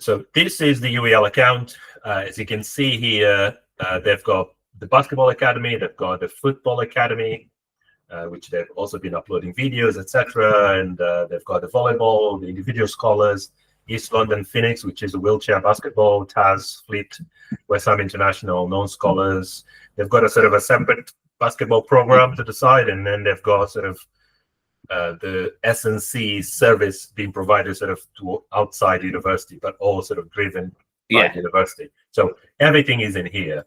So this is the UEL account. As you can see here, they've got the basketball academy, they've got the football academy, which they've also been uploading videos, etc. And they've got the volleyball, the individual scholars, East London Phoenix, which is a wheelchair basketball, Taz, Fleet, West Ham International, non-scholars. They've got a sort of a separate basketball program to the side, and then they've got sort of the S&C service being provided sort of to outside university, but all sort of driven by the university. So everything is in here.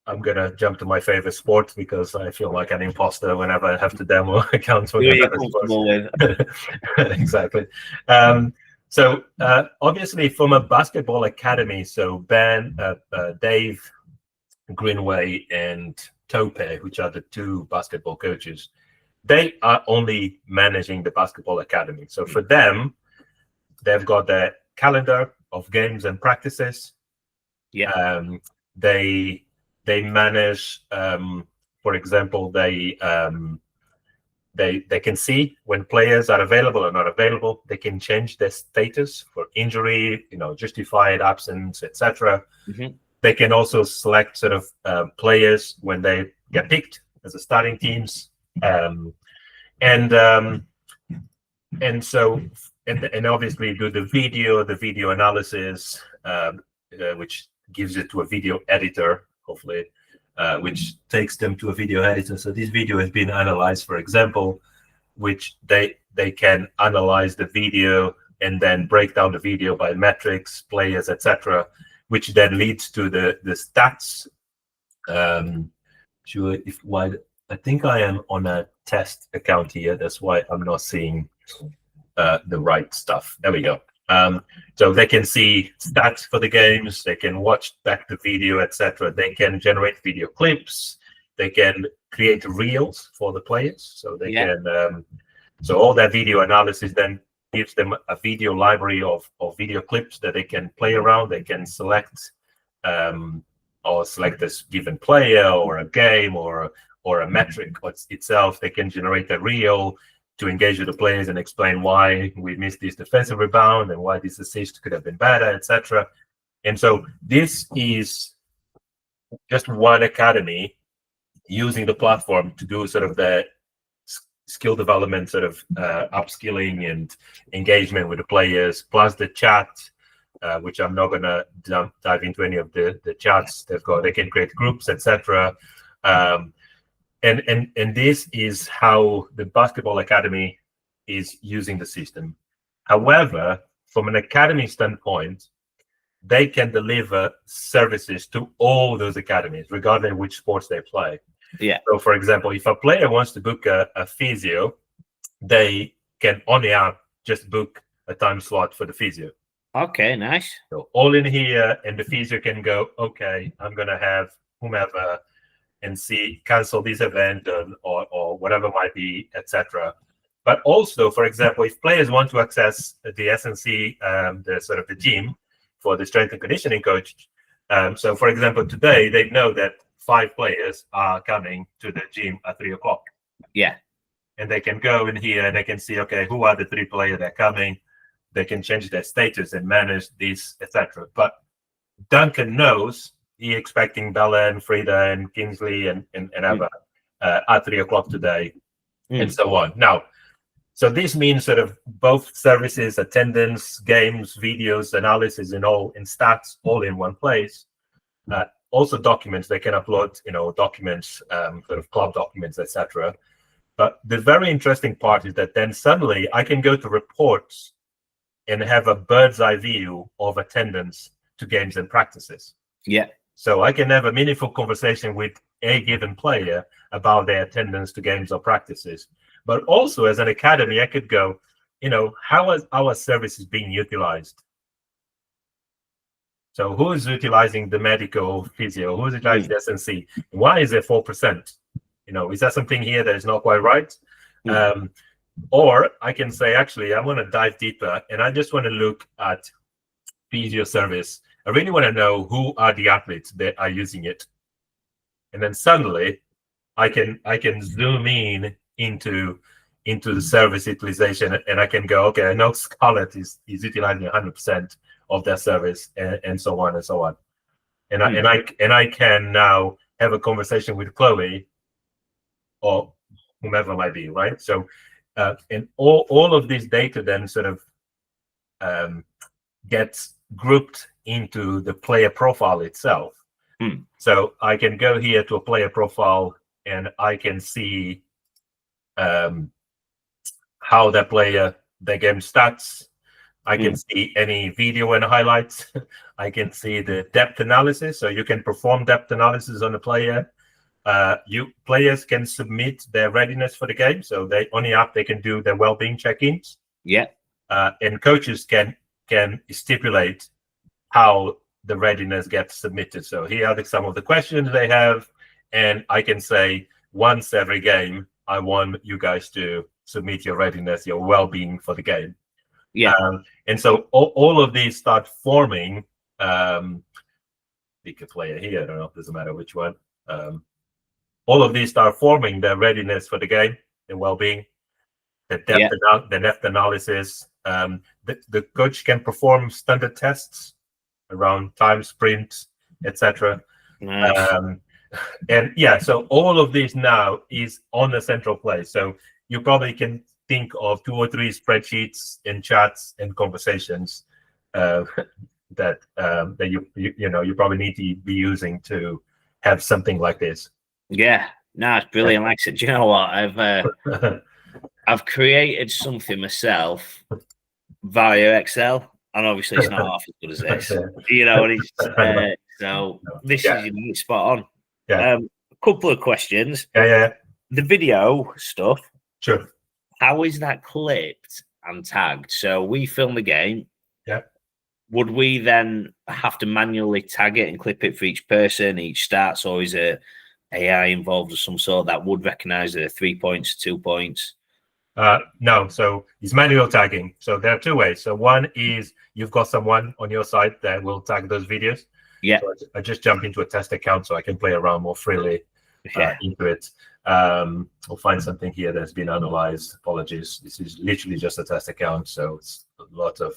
I'm going to jump to my favorite sport because I feel like an imposter whenever I have to demo accounts for the Exactly. So obviously from a basketball academy, so Ben, Dave Greenway and Tope, which are the two basketball coaches, they are only managing the basketball academy. So for them, they've got their calendar of games and practices. They manage, for example, they can see when players are available or not available. They can change their status for injury, justified absence, etc. They can also select sort of players when they get picked as a starting teams, and obviously do the video analysis, which gives it to a video editor, hopefully, which takes them to a video editor. So this video has been analyzed, for example, which they can analyze the video and then break down the video by metrics, players, etc., which then leads to the stats. I think I am on a test account here. That's why I'm not seeing the right stuff. There we go. So they can see stats for the games. They can watch back the video, etc. They can generate video clips. They can create reels for the players. So they can. So all that video analysis then gives them a video library of video clips that they can play around. They can select or select this given player or a game or a metric itself. They can generate a reel to engage with the players and explain why we missed this defensive rebound and why this assist could have been better, etc. And so this is just one academy using the platform to do sort of the skill development, sort of upskilling and engagement with the players, plus the chat, which I'm not going to dive into any of the chats they've got. They can create groups, etc. And this is how the basketball academy is using the system. However, from an academy standpoint, they can deliver services to all those academies, regardless of which sports they play. So, for example, if a player wants to book a physio, they can on the app just book a time slot for the physio. Okay, nice. So all in here, and the physio can go, okay, I'm going to have whomever and cancel this event or whatever might be, etc. But also, for example, if players want to access the S&C, the gym for the strength and conditioning coach. So, for example, today they know that 5 players are coming to the gym at 3:00. And they can go in here and they can see, okay, who are the 3 players that are coming? They can change their status and manage this, etc. But Duncan knows he expecting Bella and Frida and Kingsley and Eva at 3:00 today, and so on. Now, so this means sort of both services, attendance, games, videos, analysis, and stats, all in one place. Also documents, they can upload, documents, sort of club documents, etc. But the very interesting part is that then suddenly I can go to reports and have a bird's eye view of attendance to games and practices. So I can have a meaningful conversation with a given player about their attendance to games or practices. But also as an academy, I could go, how is our services being utilized? So who is utilizing the medical physio? Who is utilizing the S&C? Why is it 4%? Is that something here that is not quite right? Or I can say, actually, I want to dive deeper and I just want to look at physio service. I really want to know who are the athletes that are using it. And then suddenly I can zoom in into into the service utilization, and I can go, okay, I know Scarlett is utilizing 100% of their service, and so on and so on. And I can now have a conversation with Chloe or whomever might be, right? So, and all of this data then sort of gets grouped into the player profile itself. So I can go here to a player profile, and I can see how that player, their game stats. I can see any video and highlights. I can see the depth analysis. So you can perform depth analysis on a player. Players can submit their readiness for the game. So they on the app they can do their well-being check-ins. Yeah. And coaches can stipulate how the readiness gets submitted. So here are some of the questions they have, and I can say once every game, I want you guys to submit your readiness, your well-being for the game. Yeah. And so all of these start forming. Pick a player here. I don't know. It doesn't matter which one. All of these start forming their readiness for the game, their well-being, the depth analysis. The coach can perform standard tests around time, sprint, etc. Nice. And yeah, so all of this now is on a central place. So you probably can think of 2 or 3 spreadsheets and chats and conversations that you probably need to be using to have something like this. Yeah, no, it's brilliant. Like I said, do you know what? I've created something myself via Excel, and obviously it's not half as good as this. You know, so this is spot on. Yeah. A couple of questions. Yeah. The video stuff. Sure. How is that clipped and tagged? So we film the game. Yeah. Would we then have to manually tag it and clip it for each person, each stats, or is it AI involved of some sort that would recognize the 3 points, 2 points? No, so it's manual tagging. So there are 2 ways. So one is you've got someone on your site that will tag those videos. Yeah. So I just jump into a test account so I can play around more freely into it. I'll find something here that's been analyzed. Apologies. This is literally just a test account. So it's a lot of...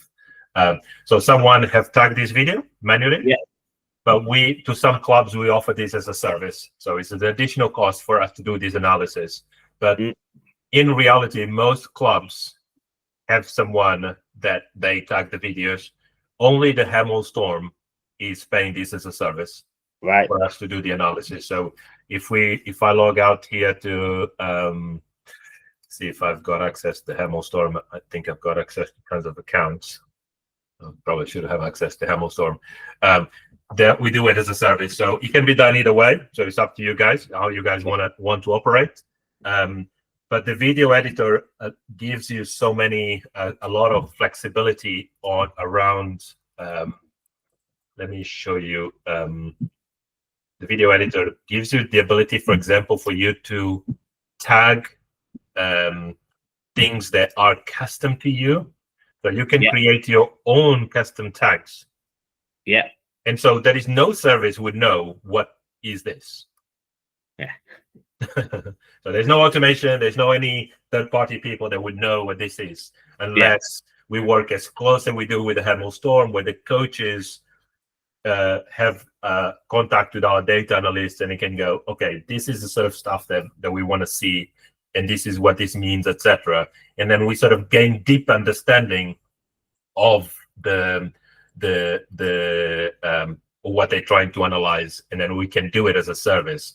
so someone have tagged this video manually. Yeah. But to some clubs, we offer this as a service. So it's an additional cost for us to do this analysis. But in reality, most clubs have someone that they tag the videos. Only the Hemel Storm is paying this as a service, right, for us to do the analysis. So if I log out here to see if I've got access to Hemel Storm, I think I've got access to tons of accounts. I probably should have access to Hemel Storm. That we do it as a service, so it can be done either way. So it's up to you guys how you guys want to operate. But the video editor gives you a lot of flexibility around. Let me show you. The video editor gives you the ability, for example, for you to tag things that are custom to you. So you can create your own custom tags. Yeah. And so there is no service would know what is this. Yeah. So there's no automation. There's no any third-party people that would know what this is, unless we work as close as we do with the Hemel Storm, where the coaches have contact with our data analysts, and it can go, okay, this is the sort of stuff that we want to see, and this is what this means, etc. And then we sort of gain deep understanding of what they're trying to analyze, and then we can do it as a service.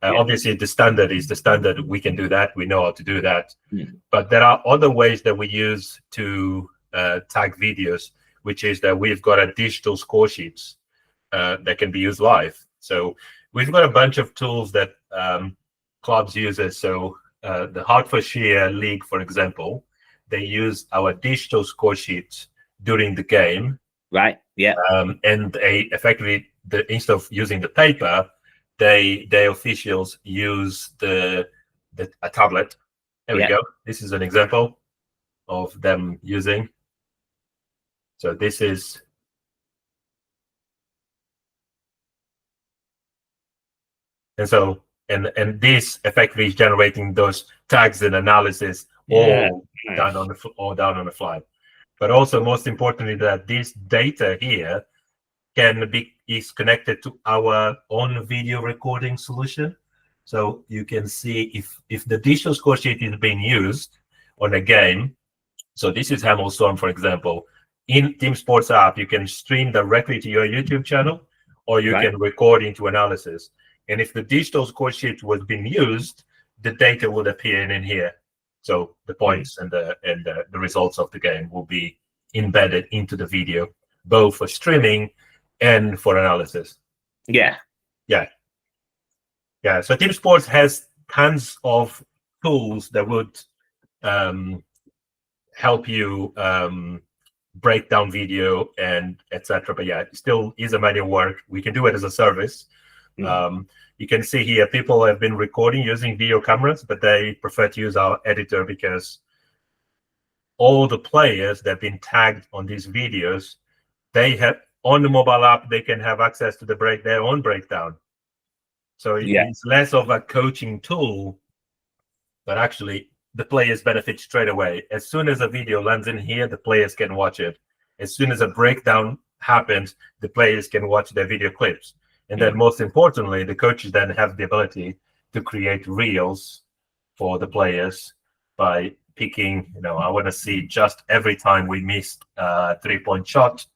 Obviously, the standard is the standard. We can do that. We know how to do that. But there are other ways that we use to tag videos, which is that we've got a digital score sheets that can be used live. So we've got a bunch of tools that clubs use. So the Hertfordshire League, for example, they use our digital score sheets during the game. Right. Yeah. And they effectively, instead of using the paper, their officials use a tablet. There we go. This is an example of them using. So this is. And so, and this effectively is generating those tags and analysis all nice. done on the fly. But also, most importantly, that this data here is connected to our own video recording solution. So you can see if the digital score sheet is being used on a game. So this is Jamell Storm, for example. In TeamSportz app, you can stream directly to your YouTube channel, or you can record into analysis. And if the digital score sheet was being used, the data would appear in here. So the points and the results of the game will be embedded into the video, both for streaming and for analysis. Yeah. So TeamSportz has tons of tools that would help you break down video and etc. But it still is a manual work. We can do it as a service. You can see here people have been recording using video cameras, but they prefer to use our editor because all the players that have been tagged on these videos, they have on the mobile app, they can have access to their own breakdown. So it's less of a coaching tool, but actually the players benefit straight away. As soon as a video lands in here, the players can watch it. As soon as a breakdown happens, the players can watch their video clips. And then most importantly, the coaches then have the ability to create reels for the players by picking, I want to see just every time we missed a 3-point shot.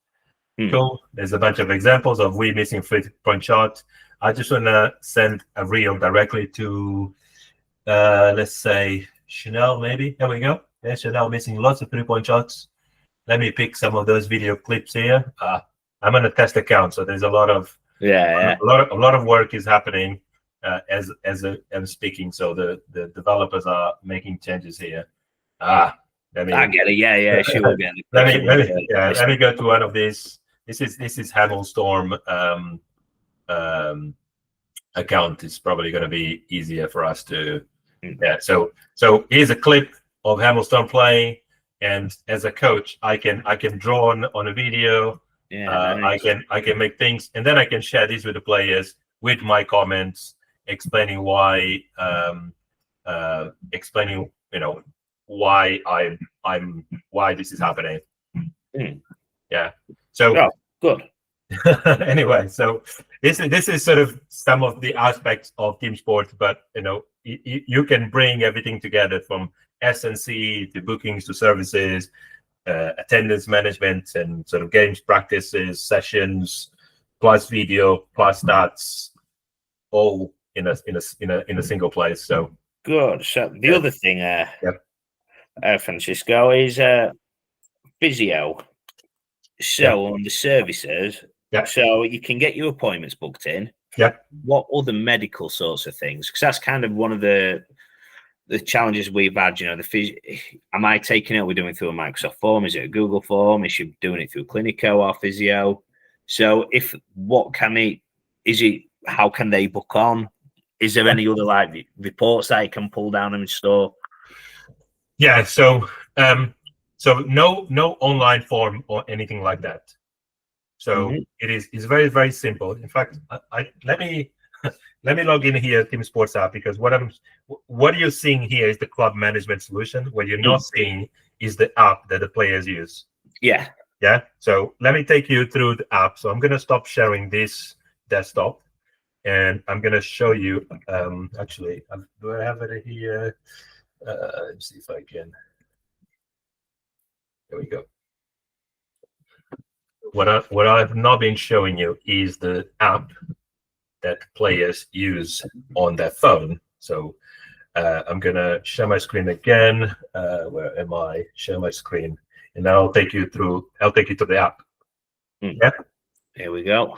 Cool. There's a bunch of examples of we missing 3-point shot. I just want to send a reel directly to, let's say, Chanel, maybe. There we go. There's Chanel missing lots of 3-point shots. Let me pick some of those video clips here. I'm on a test account, so there's a lot of a lot of work is happening as I'm speaking. So the developers are making changes here. I get it. Yeah, she will get it. Let me go to one of these. This is Jamell Storm account. It's probably going to be easier for us to. So here's a clip of Jamell Storm playing, and as a coach, I can draw on a video. Nice. I can make things, and then I can share these with the players with my comments, explaining why why this is happening. So good. Anyway, so this is sort of some of the aspects of TeamSportz, but you can bring everything together from S&C to bookings to services, attendance management, and sort of games practices, sessions, plus video, plus stats, all in a single place. So good. So the other thing, Francisco, is physio. So on the services, so you can get your appointments booked in. What other medical sorts of things? Because that's kind of one of the challenges we've had. Am I taking it? We're doing it through a Microsoft form? Is it a Google form? Is she doing it through Clinico or physio? So how can they book on? Is there any other reports that I can pull down and store? So no online form or anything like that. So it's very, very simple. In fact, let me log in here TeamSportz app, because what you're seeing here is the club management solution. What you're not seeing is the app that the players use. Yeah. So let me take you through the app. So I'm going to stop sharing this desktop, and I'm going to show you. Actually, do I have it here? Let's see if I can. There we go. What I've not been showing you is the app that players use on their phone. So I'm gonna share my screen again. Where am I? Share my screen, and I'll take you to the app. Here we go.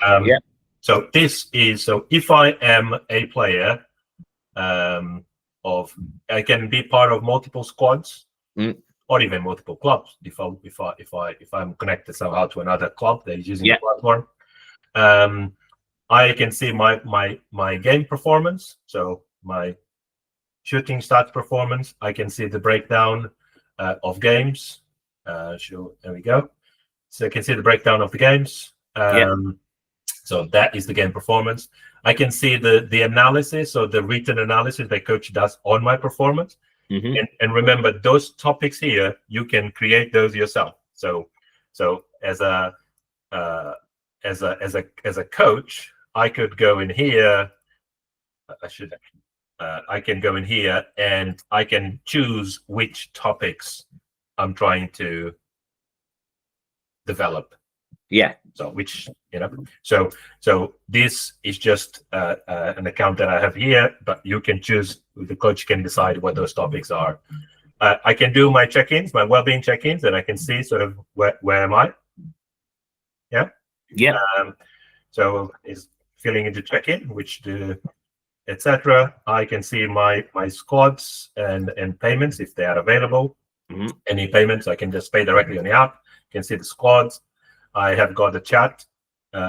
So if I am a player I can be part of multiple squads. Or even multiple clubs if I'm connected somehow to another club that is using the platform. I can see my game performance, so my shooting stats performance. I can see the breakdown of games. There we go. So I can see the breakdown of the games. So that is the game performance. I can see the analysis, or the written analysis that coach does on my performance. And remember, those topics here, you can create those yourself. So as a coach, I could go in here. I can go in here and I can choose which topics I'm trying to develop. Yeah. So so this is just an account that I have here, but you can choose. The coach can decide what those topics are. I can do my check-ins, my well-being check-ins, and I can see sort of where am I. Yeah. Yeah. So is filling into check-in, which the etc. I can see my squads and payments if they are available. Any payments, I can just pay directly on the app. You can see the squads. I have got the chat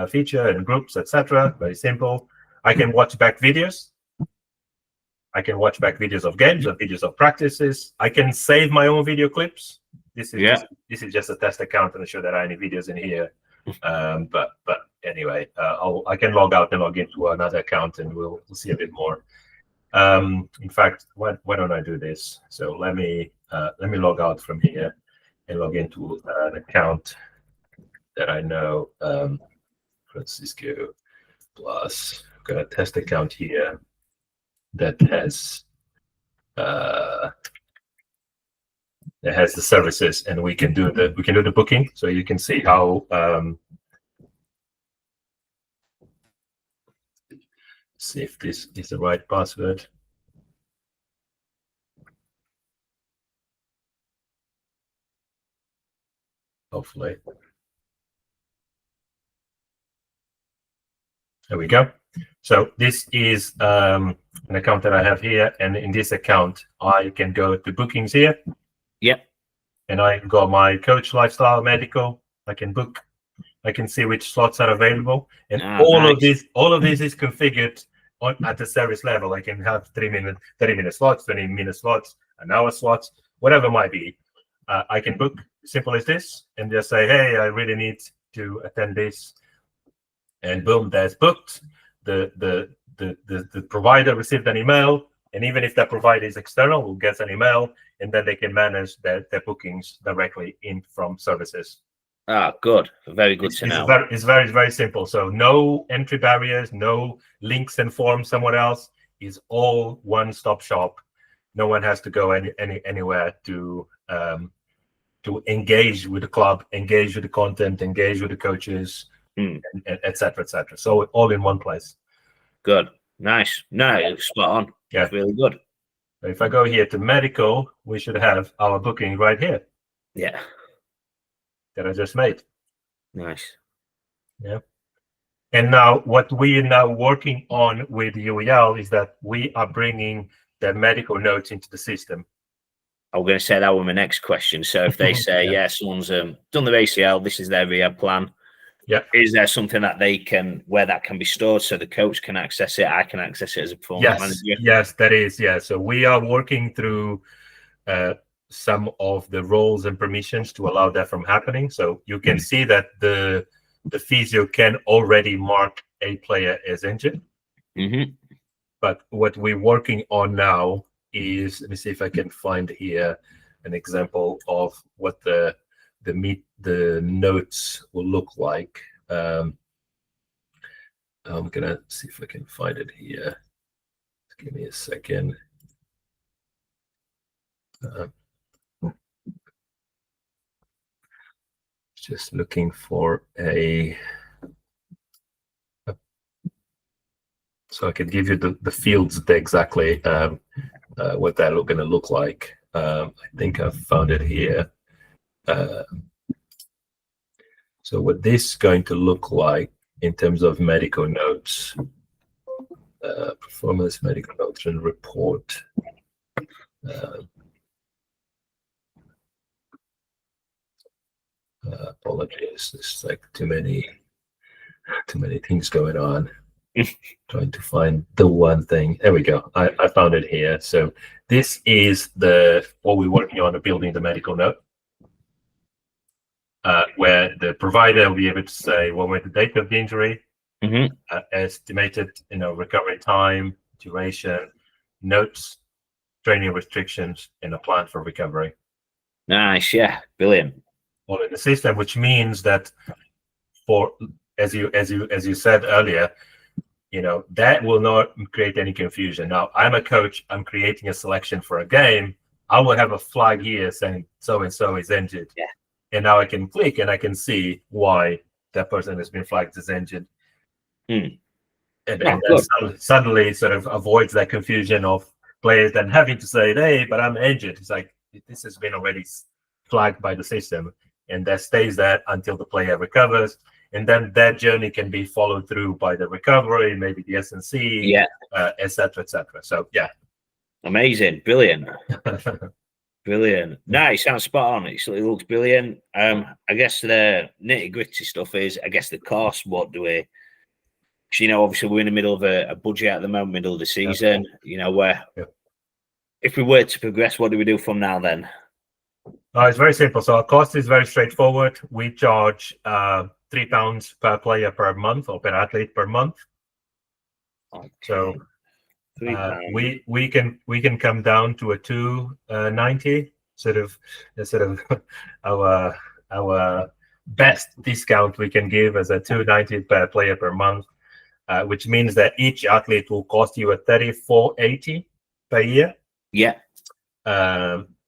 feature and groups, etc. Very simple. I can watch back videos. I can watch back videos of games or videos of practices. I can save my own video clips. This is just a test account to ensure there are any videos in here. But anyway, I can log out and log into another account, and we'll see a bit more. In fact, why don't I do this? So let me log out from here and log into an account that I know, Francisco Plus. I've got a test account here that has the services, and we can do the booking. So you can see how see if this is the right password. Hopefully. There we go. So this is an account that I have here, and in this account, I can go to bookings here. Yep. And I got my coach, lifestyle, medical. I can book. I can see which slots are available, and all of this is configured at the service level. I can have 30-minute slots, 20-minute slots, an hour slots, whatever it might be. I can book, simple as this, and just say, hey, I really need to attend this, and boom, that's booked. The provider received an email, and even if that provider is external, will get an email, and then they can manage their bookings directly in from services. Good. Very good to know. It's very, very simple. So no entry barriers, no links and forms somewhere else. It's all one-stop shop. No one has to go anywhere to engage with the club, engage with the content, engage with the coaches, and et cetera, et cetera. So all in one place. Good. Nice. No, spot on. Yeah. That's really good. If I go here to medical, we should have our booking right here. Yeah. That I just made. Nice. Yeah. And now what we are now working on with UEL is that we are bringing the medical notes into the system. I'm going to say that was my next question. So if they say, someone's done their ACL, this is their rehab plan. Yeah. Is there something that they can, where that can be stored so the coach can access it? I can access it as a performance manager. Yes, that is. Yeah. So we are working through some of the roles and permissions to allow that from happening. So you can see that the physio can already mark a player as injured. But what we're working on now is, let me see if I can find here an example of what the notes will look like. I'm gonna see if I can find it here. Give me a second. Just looking for so I can give you the fields exactly what that going to look like. I think I've found it here. So what this is going to look like in terms of medical notes, performance medical notes and report. Apologies, there's like too many things going on. Trying to find the one thing. There we go. I found it here. So this is what we're working on, building the medical note, where the provider will be able to say, well, with the date of the injury, estimated, recovery time, duration, notes, training restrictions, and a plan for recovery. Nice, yeah, brilliant. All in the system, which means that for as you said earlier, that will not create any confusion. Now, I'm a coach. I'm creating a selection for a game. I will have a flag here saying so and so is injured. Yeah. And now I can click and I can see why that person has been flagged as injured. And then suddenly sort of avoids that confusion of players then having to say, hey, but I'm injured. It's like, this has been already flagged by the system, and that stays there until the player recovers. And then that journey can be followed through by the recovery, maybe the S&C, et cetera, et cetera. So, yeah. Amazing. Brilliant. Brilliant. Nice. Sounds spot on. It looks brilliant. I guess the nitty-gritty stuff is, I guess, the cost. What do we... obviously we're in the middle of a budget at the moment, middle of the season, where if we were to progress, what do we do from now then? It's very simple. So our cost is very straightforward. We charge £3 per player per month, or per athlete per month. Okay. So we can come down to a $2.90, sort of our best discount we can give as a $2.90 per player per month, which means that each athlete will cost you a $34.80 per year. Yeah.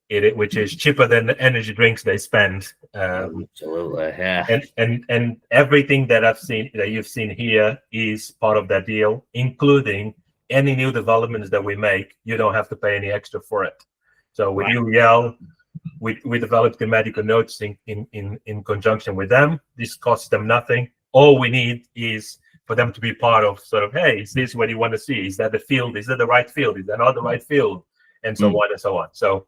Which is cheaper than the energy drinks they spend. Absolutely, yeah. And everything that you've seen here is part of that deal, including any new developments that we make. You don't have to pay any extra for it. So with UEL, we developed the medical notes in conjunction with them. This costs them nothing. All we need is for them to be part of sort of, hey, is this what you want to see? Is that the field? Is that the right field? Is that not the right field? And so on and so on. So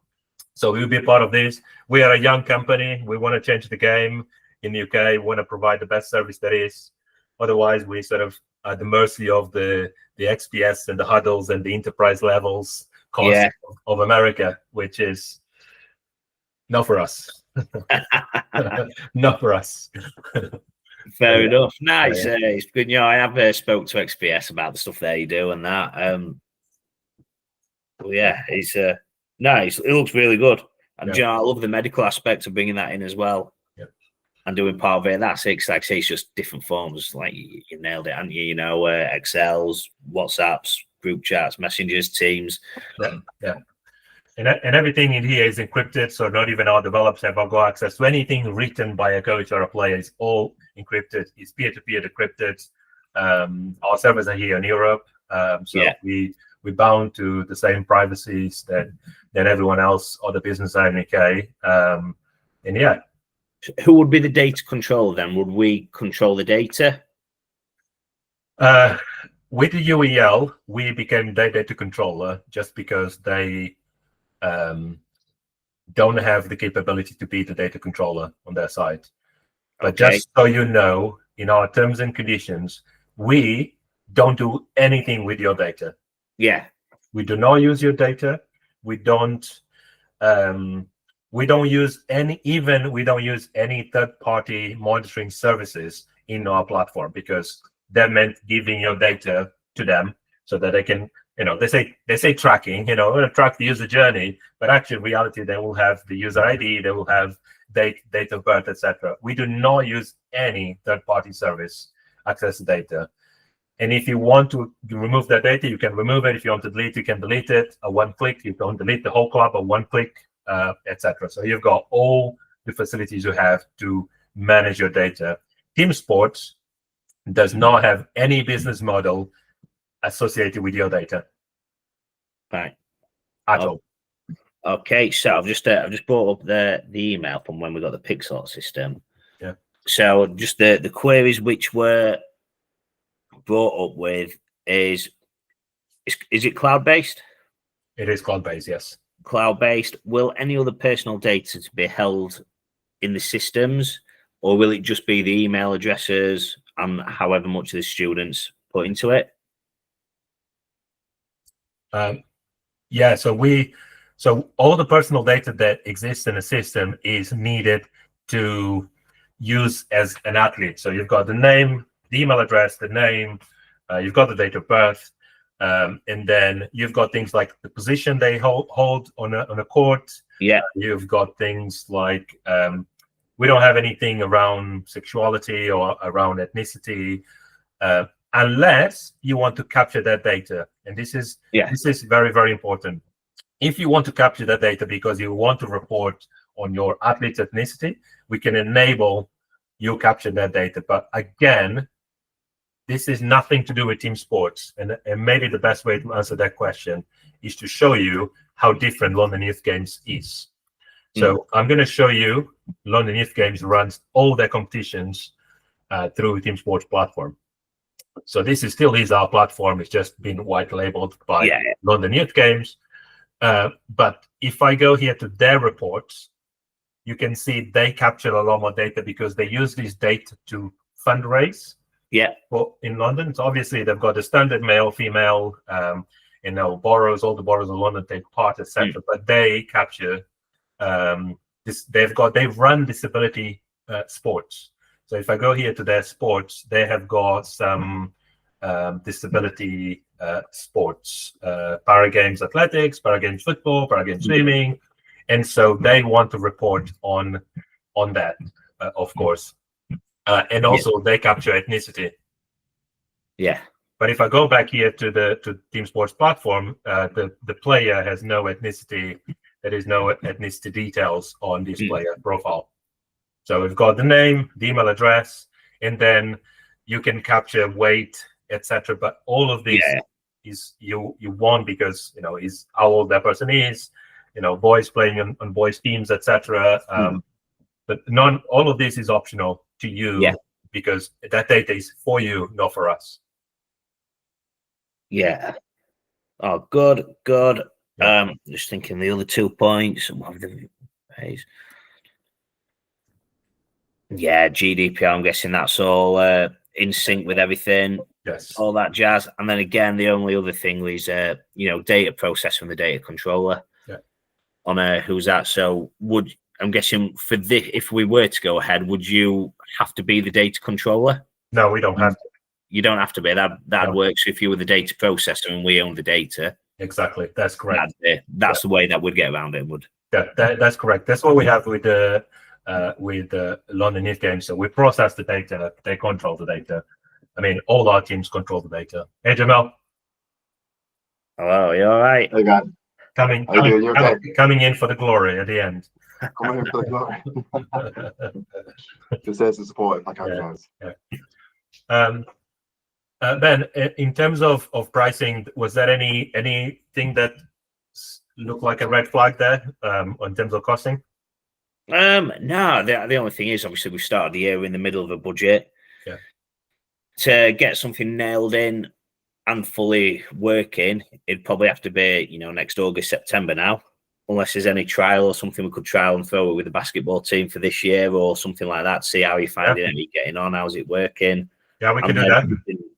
we'll be a part of this. We are a young company. We want to change the game in the UK. We want to provide the best service there is. Otherwise, we sort of at the mercy of the XPS and the huddles and the enterprise levels cost of America, which is not for us. Not for us. Fair enough. Nice. It's good. I have spoke to XPS about the stuff they do and that. It's nice. It looks really good. And I love the medical aspect of bringing that in as well. And doing part of it. That's it. Like I say, it's just different forms. Like you nailed it, haven't you? Excels, WhatsApps, group chats, messengers, Teams. Yeah. And everything in here is encrypted, so not even our developers have got access to anything written by a coach or a player. It's all encrypted. It's peer-to-peer decrypted. Our servers are here in Europe, we're bound to the same privacies that everyone else or the business are in the UK. Who would be the data controller then? Would we control the data? With the UEL, we became the data controller just because they don't have the capability to be the data controller on their side. But just so you know, in our terms and conditions, we don't do anything with your data. Yeah. We do not use your data. We don't use any third-party monitoring services in our platform, because that meant giving your data to them so that they can, they say tracking, we're going to track the user journey, but actually in reality, they will have the user ID, they will have date of birth, etc. We do not use any third-party service access data. And if you want to remove that data, you can remove it. If you want to delete, you can delete it at one click. You don't delete the whole club at one click, etc. So you've got all the facilities you have to manage your data. TeamSportz does not have any business model associated with your data. Right. At all. Okay, so I've just brought up the email from when we got the Pixel system. Yeah. So just the queries which were brought up with is it cloud-based? It is cloud-based, yes. Cloud-based. Will any other personal data to be held in the systems, or will it just be the email addresses and however much the students put into it? So all the personal data that exists in a system is needed to use as an athlete. So you've got the name, the email address, the name, you've got the date of birth, And then you've got things like the position they hold on a court. Yeah. You've got things like we don't have anything around sexuality or around ethnicity, unless you want to capture that data. And this is very, very important. If you want to capture that data because you want to report on your athlete's ethnicity, we can enable you capture that data. But again, this is nothing to do with TeamSportz. And maybe the best way to answer that question is to show you how different London Youth Games is. So I'm going to show you London Youth Games runs all their competitions through TeamSportz platform. So this is still our platform. It's just been white labeled by London Youth Games. But if I go here to their reports, you can see they capture a lot more data because they use this data to fundraise. In London. So obviously they've got the standard male, female, boroughs, all the boroughs of London take part, etc. But they capture this. They've run disability sports. So if I go here to their sports, they have got some disability sports, Paragames athletics, Paragames football, Paragames swimming, and so they want to report on that, of course. And also they capture ethnicity. But if I go back here to TeamSportz platform, the player has no ethnicity. There is no ethnicity details on this player profile. So we've got the name, the email address, and then you can capture weight, etc. But all of this is you want because is how old that person is, boys playing on boys teams, etc. But all of this is optional to you because that data is for you, not for us. Oh, good. Just thinking the other 2 points. GDPR, I'm guessing that's all in sync with everything. All that jazz. And then again, the only other thing is data processing from the data controller on who's that. So I'm guessing for this, if we were to go ahead, would you have to be the data controller? No, we don't have to. You don't have to be. That works if you were the data processor and we own the data. Exactly, that's correct. That's the way that would get around it. That's correct. That's what we have with the London Youth Games. So we process the data, they control the data. I mean, all our teams control the data. Hey, Jamell. Hello, you all right? Hey, God. Coming in for the glory at the end. Coming in for the glory. Just there to support it, like I was. Ben, in terms of pricing, was there anything that looked like a red flag there in terms of costing? No, the only thing is obviously we started the year in the middle of a budget. To get something nailed in and fully working, it'd probably have to be next August, September now, unless there's any trial or something we could trial and throw it with the basketball team for this year or something like that. See how you're finding it, how you're getting on, how's it working. Yeah, we could do that.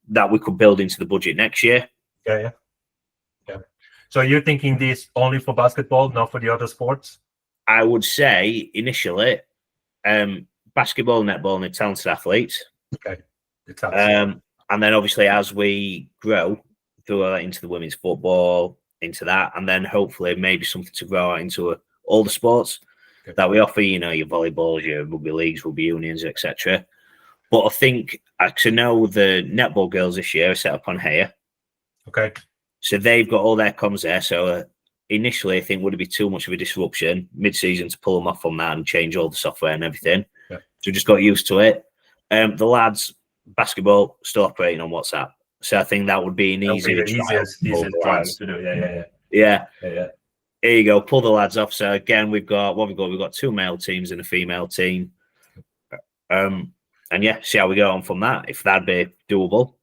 That we could build into the budget next year. Yeah. So you're thinking this only for basketball, not for the other sports? I would say initially, basketball, netball, and talented athletes. Okay. And then obviously as we grow, throw that into the women's football, into that, and then hopefully maybe something to grow out into all the sports that we offer. Your volleyballs, your rugby leagues, rugby unions, etc. But I think I know the netball girls this year are set up on here. Okay. So they've got all their comms there. So initially, I think would it be too much of a disruption mid-season to pull them off on that and change all the software and everything. So just got used to it. The lads, basketball, still operating on WhatsApp. So I think that would be an easiest trial to do. Yeah. Here you go. Pull the lads off. So again, we've got 2 male teams and a female team. And see how we go on from that. If that'd be doable.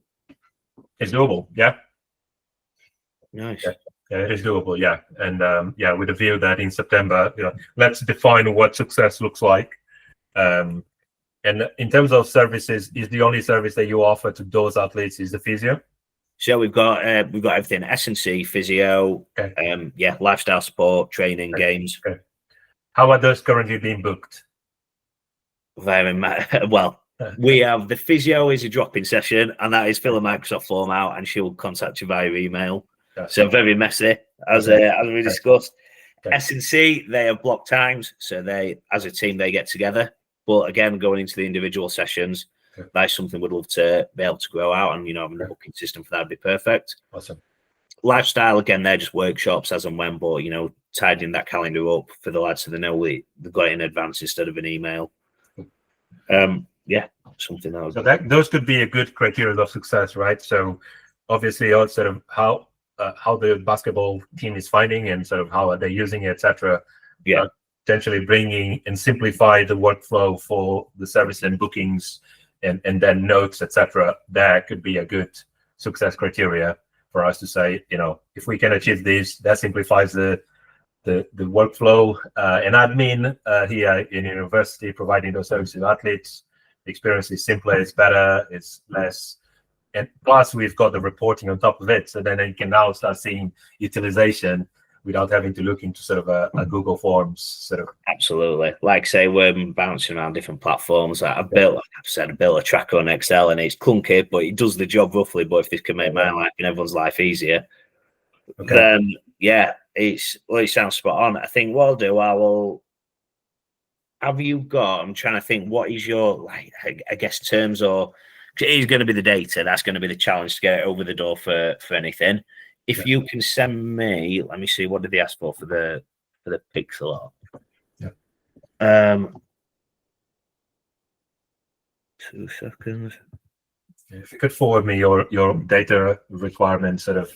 It's doable. Yeah. Nice. Yeah, it is doable. Yeah. And with a view that in September, let's define what success looks like. And in terms of services, is the only service that you offer to those athletes is the physio? So we've got everything: S&C, physio, lifestyle support, training, games. Okay. How are those currently being booked? Well, we have the physio is a drop-in session, and that is fill a Microsoft form out, and she'll contact you via email. So very messy, as we discussed. Okay. S&C, they have block times, so they, as a team, they get together. But again, going into the individual sessions, that's something we'd love to be able to grow out, and having a booking system for that would be perfect. Awesome. Lifestyle, again, they're just workshops as and when, but tidying that calendar up for the lads so they know they've got it in advance instead of an email. Something else. So those could be a good criteria of success, right? So obviously, sort of how the basketball team is finding and sort of how are they using it, etc. Yeah. Potentially bringing and simplify the workflow for the service and bookings and then notes, etc. That could be a good success criteria for us to say, if we can achieve this, that simplifies the workflow and admin here in university, providing those services to athletes. The experience is simpler, it's better, it's less. And plus, we've got the reporting on top of it. So then you can now start seeing utilization without having to look into sort of a Google Forms sort of. Absolutely. Like say, we're bouncing around different platforms. I built a tracker on Excel, and it's clunky, but it does the job roughly. But if this can make my life and everyone's life easier, then it sounds spot on. I think what I will. Have you got? I'm trying to think. What is your I guess terms or it is going to be the data. That's going to be the challenge to get it over the door for anything. If you can send me, let me see. What did they ask for the pixel art? Yeah. 2 seconds. If you could forward me your data requirements, sort of,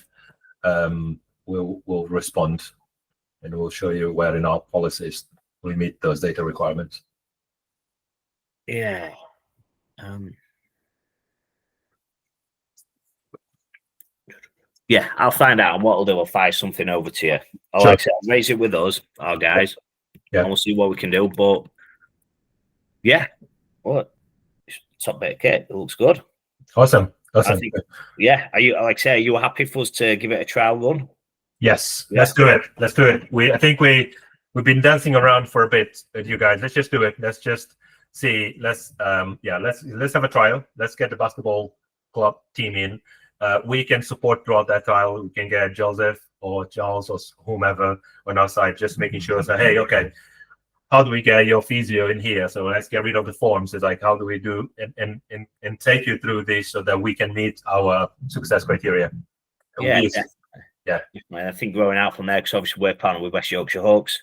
we'll respond, and we'll show you where in our policies we meet those data requirements. Yeah. Yeah, I'll find out. And what I'll do, I'll fire something over to you. I'll raise it with us, our guys, and we'll see what we can do. But top bit of kit. It looks good. Awesome. I think, are you happy for us to give it a trial run? Yes, let's do it. I think we've been dancing around for a bit with you guys. Let's just do it. Let's just see. Let's have a trial. Let's get the basketball club team in. We can support throughout that trial. We can get Joseph or Charles or whomever on our side, just making sure. So, hey, okay, how do we get your physio in here? So let's get rid of the forms. It's like, how do we do and take you through this so that we can meet our success criteria? I think growing out from there, because obviously we're partnered with West Yorkshire Hawks.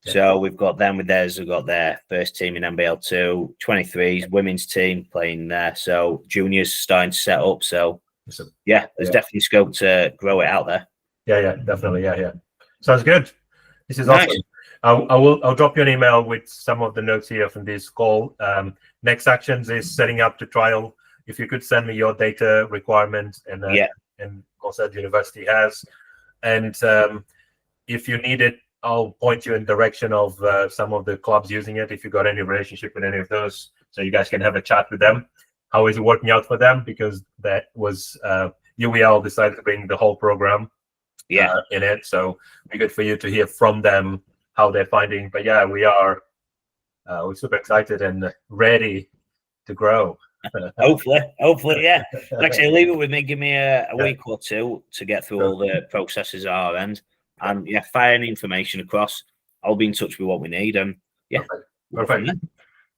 So we've got them with theirs. We've got their first team in NBL2, 23s, women's team playing there. So juniors starting to set up. So there's definitely scope to grow it out there. Yeah, definitely. Yeah. Sounds good. This is awesome. I'll drop you an email with some of the notes here from this call. Next actions is setting up the trial. If you could send me your data requirements and also the university has, and if you need it, I'll point you in direction of some of the clubs using it. If you've got any relationship with any of those, so you guys can have a chat with them. How is it working out for them? Because that was UEL decided to bring the whole program in it. So it'd be good for you to hear from them how they're finding. But we're super excited and ready to grow. Hopefully, yeah. Like I say, leave it with me. Give me a week or two to get through all the processes at our end. And fire any information across. I'll be in touch with what we need. And perfect.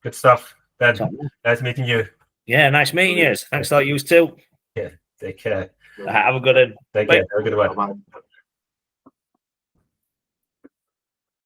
Good stuff. Ben, nice meeting you. Yeah, nice meeting you. Thanks a lot, you too. Yeah, take care. Have a good one. Take care. Have a good one. Bye.